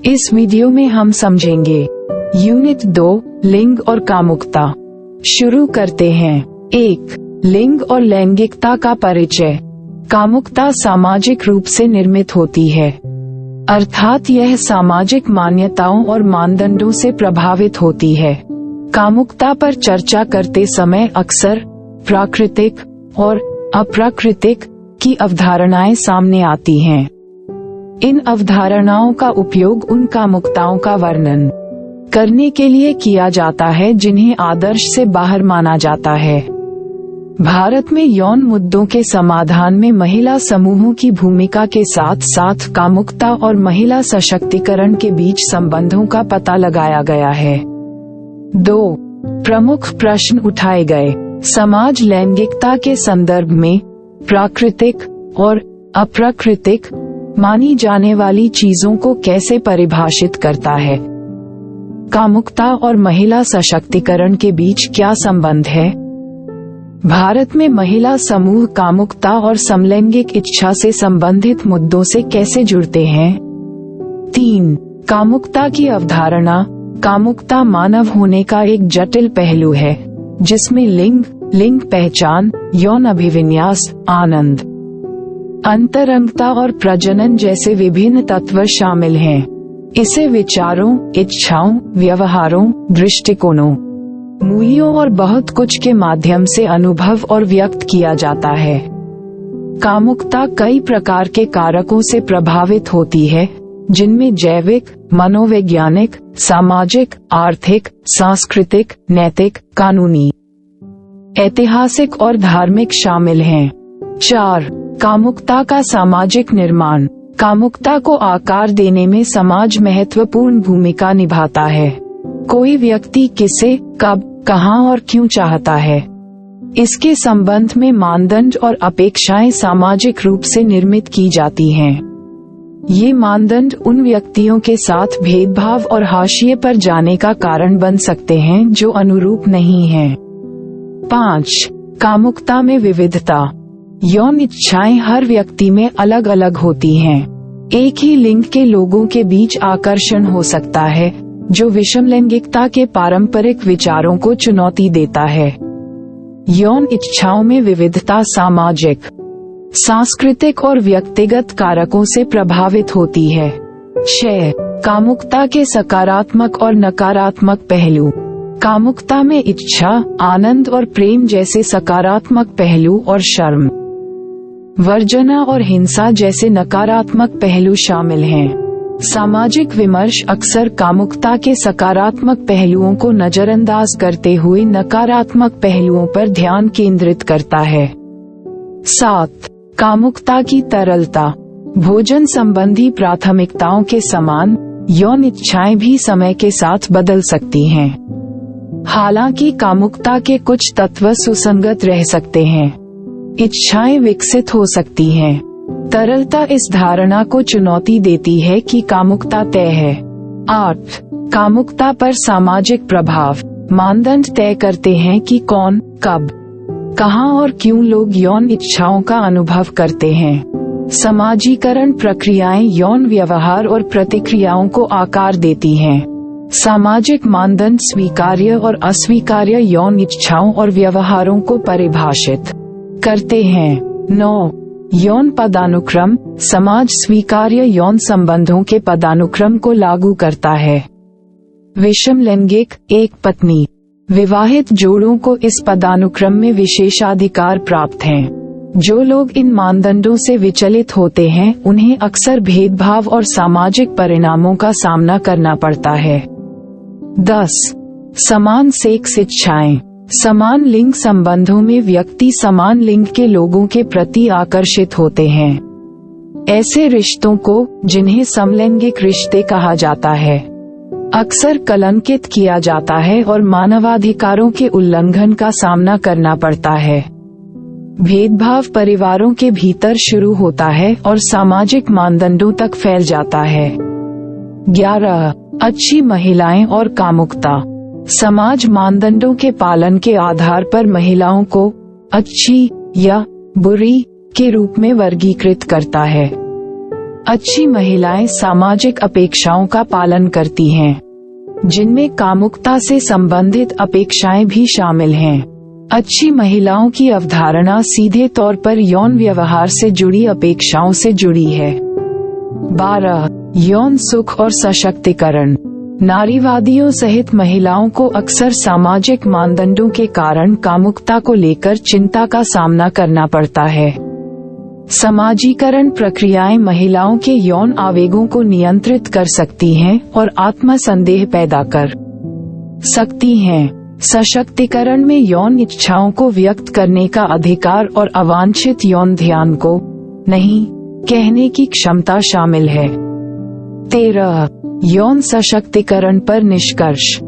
इस वीडियो में हम समझेंगे यूनिट 2 लिंग और कामुकता। शुरू करते हैं। 1. लिंग और लैंगिकता का परिचय। कामुकता सामाजिक रूप से निर्मित होती है, अर्थात यह सामाजिक मान्यताओं और मानदंडों से प्रभावित होती है। कामुकता पर चर्चा करते समय अक्सर प्राकृतिक और अप्राकृतिक की अवधारणाएं सामने आती हैं। इन अवधारणाओं का उपयोग उन कामुकताओं का वर्णन करने के लिए किया जाता है जिन्हें आदर्श से बाहर माना जाता है। भारत में यौन मुद्दों के समाधान में महिला समूहों की भूमिका के साथ साथ कामुकता और महिला सशक्तिकरण के बीच संबंधों का पता लगाया गया है। 2. प्रमुख प्रश्न उठाए गए। समाज लैंगिकता के संदर्भ में प्राकृतिक और अप्राकृतिक मानी जाने वाली चीजों को कैसे परिभाषित करता है? कामुकता और महिला सशक्तिकरण के बीच क्या संबंध है? भारत में महिला समूह कामुकता और समलैंगिक इच्छा से संबंधित मुद्दों से कैसे जुड़ते हैं? 3. कामुकता की अवधारणा। कामुकता मानव होने का एक जटिल पहलू है, जिसमें लिंग पहचान, यौन अभिविन्यास, आनंद, अंतरंगता और प्रजनन जैसे विभिन्न तत्व शामिल हैं। इसे विचारों, इच्छाओं, व्यवहारों, दृष्टिकोणों, मूल्यों और बहुत कुछ के माध्यम से अनुभव और व्यक्त किया जाता है। कामुकता कई प्रकार के कारकों से प्रभावित होती है, जिनमें जैविक, मनोवैज्ञानिक, सामाजिक, आर्थिक, सांस्कृतिक, नैतिक, कानूनी, ऐतिहासिक और धार्मिक शामिल हैं। 4. कामुकता का सामाजिक निर्माण। कामुकता को आकार देने में समाज महत्वपूर्ण भूमिका निभाता है। कोई व्यक्ति किसे, कब, कहां और क्यों चाहता है, इसके संबंध में मानदंड और अपेक्षाएं सामाजिक रूप से निर्मित की जाती हैं। ये मानदंड उन व्यक्तियों के साथ भेदभाव और हाशिए पर जाने का कारण बन सकते हैं जो अनुरूप नहीं हैं। 5. कामुकता में विविधता। यौन इच्छाएं हर व्यक्ति में अलग अलग होती हैं। एक ही लिंग के लोगों के बीच आकर्षण हो सकता है, जो विषम लैंगिकता के पारंपरिक विचारों को चुनौती देता है। यौन इच्छाओं में विविधता सामाजिक, सांस्कृतिक और व्यक्तिगत कारकों से प्रभावित होती है। 6. कामुकता के सकारात्मक और नकारात्मक पहलू। कामुकता में इच्छा, आनंद और प्रेम जैसे सकारात्मक पहलू और शर्म, वर्जना और हिंसा जैसे नकारात्मक पहलू शामिल हैं। सामाजिक विमर्श अक्सर कामुकता के सकारात्मक पहलुओं को नजरअंदाज करते हुए नकारात्मक पहलुओं पर ध्यान केंद्रित करता है। 7. कामुकता की तरलता। भोजन संबंधी प्राथमिकताओं के समान यौन इच्छाएं भी समय के साथ बदल सकती हैं। हालांकि कामुकता के कुछ तत्व सुसंगत रह सकते हैं, इच्छाएं विकसित हो सकती हैं। तरलता इस धारणा को चुनौती देती है कि कामुकता तय है। 8. कामुकता पर सामाजिक प्रभाव। मानदंड तय करते हैं कि कौन, कब, कहां और क्यों लोग यौन इच्छाओं का अनुभव करते हैं। समाजीकरण प्रक्रियाएं यौन व्यवहार और प्रतिक्रियाओं को आकार देती हैं। सामाजिक मानदंड स्वीकार्य और अस्वीकार्य यौन इच्छाओं और व्यवहारों को परिभाषित करते हैं। 9. यौन पदानुक्रम। समाज स्वीकार्य यौन संबंधों के पदानुक्रम को लागू करता है। विषम लैंगिक, एक पत्नी, विवाहित जोड़ों को इस पदानुक्रम में विशेषाधिकार प्राप्त हैं। जो लोग इन मानदंडों से विचलित होते हैं, उन्हें अक्सर भेदभाव और सामाजिक परिणामों का सामना करना पड़ता है। 10. समान सेक्स इच्छाएं। समान लिंग संबंधों में व्यक्ति समान लिंग के लोगों के प्रति आकर्षित होते हैं। ऐसे रिश्तों को, जिन्हें समलैंगिक रिश्ते कहा जाता है, अक्सर कलंकित किया जाता है और मानवाधिकारों के उल्लंघन का सामना करना पड़ता है। भेदभाव परिवारों के भीतर शुरू होता है और सामाजिक मानदंडों तक फैल जाता है। 11. अच्छी महिलाएं और कामुकता। समाज मानदंडों के पालन के आधार पर महिलाओं को अच्छी या बुरी के रूप में वर्गीकृत करता है। अच्छी महिलाएं सामाजिक अपेक्षाओं का पालन करती हैं, जिनमें कामुकता से संबंधित अपेक्षाएं भी शामिल हैं। अच्छी महिलाओं की अवधारणा सीधे तौर पर यौन व्यवहार से जुड़ी अपेक्षाओं से जुड़ी है। 12. यौन सुख और सशक्तिकरण। नारीवादियों सहित महिलाओं को अक्सर सामाजिक मानदंडों के कारण कामुकता को लेकर चिंता का सामना करना पड़ता है। समाजीकरण प्रक्रियाएं महिलाओं के यौन आवेगों को नियंत्रित कर सकती हैं और आत्मसंदेह पैदा कर सकती हैं। सशक्तिकरण में यौन इच्छाओं को व्यक्त करने का अधिकार और अवांछित यौन ध्यान को नहीं कहने की क्षमता शामिल है। 13. यौन सशक्तिकरण पर निष्कर्ष।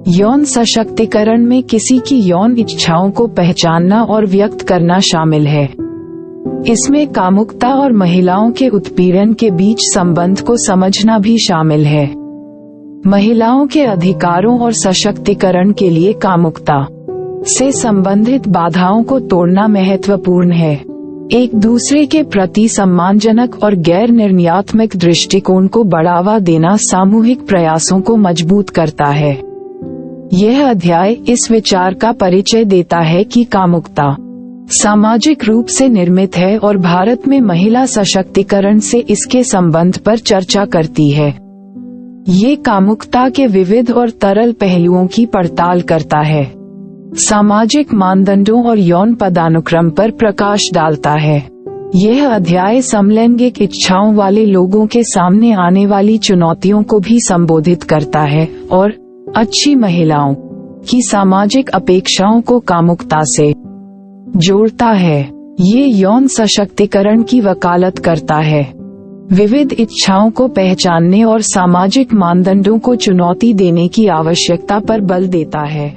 यौन सशक्तिकरण में किसी की यौन इच्छाओं को पहचानना और व्यक्त करना शामिल है। इसमें कामुकता और महिलाओं के उत्पीड़न के बीच संबंध को समझना भी शामिल है। महिलाओं के अधिकारों और सशक्तिकरण के लिए कामुकता से संबंधित बाधाओं को तोड़ना महत्वपूर्ण है। एक दूसरे के प्रति सम्मानजनक और गैर निर्णयात्मक दृष्टिकोण को बढ़ावा देना सामूहिक प्रयासों को मजबूत करता है। यह अध्याय इस विचार का परिचय देता है कि कामुकता सामाजिक रूप से निर्मित है और भारत में महिला सशक्तिकरण से इसके संबंध पर चर्चा करती है। ये कामुकता के विविध और तरल पहलुओं की पड़ताल करता है, सामाजिक मानदंडों और यौन पदानुक्रम पर प्रकाश डालता है। यह अध्याय समलैंगिक इच्छाओं वाले लोगों के सामने आने वाली चुनौतियों को भी संबोधित करता है और अच्छी महिलाओं की सामाजिक अपेक्षाओं को कामुकता से जोड़ता है। ये यौन सशक्तिकरण की वकालत करता है, विविध इच्छाओं को पहचानने और सामाजिक मानदंडों को चुनौती देने की आवश्यकता पर बल देता है।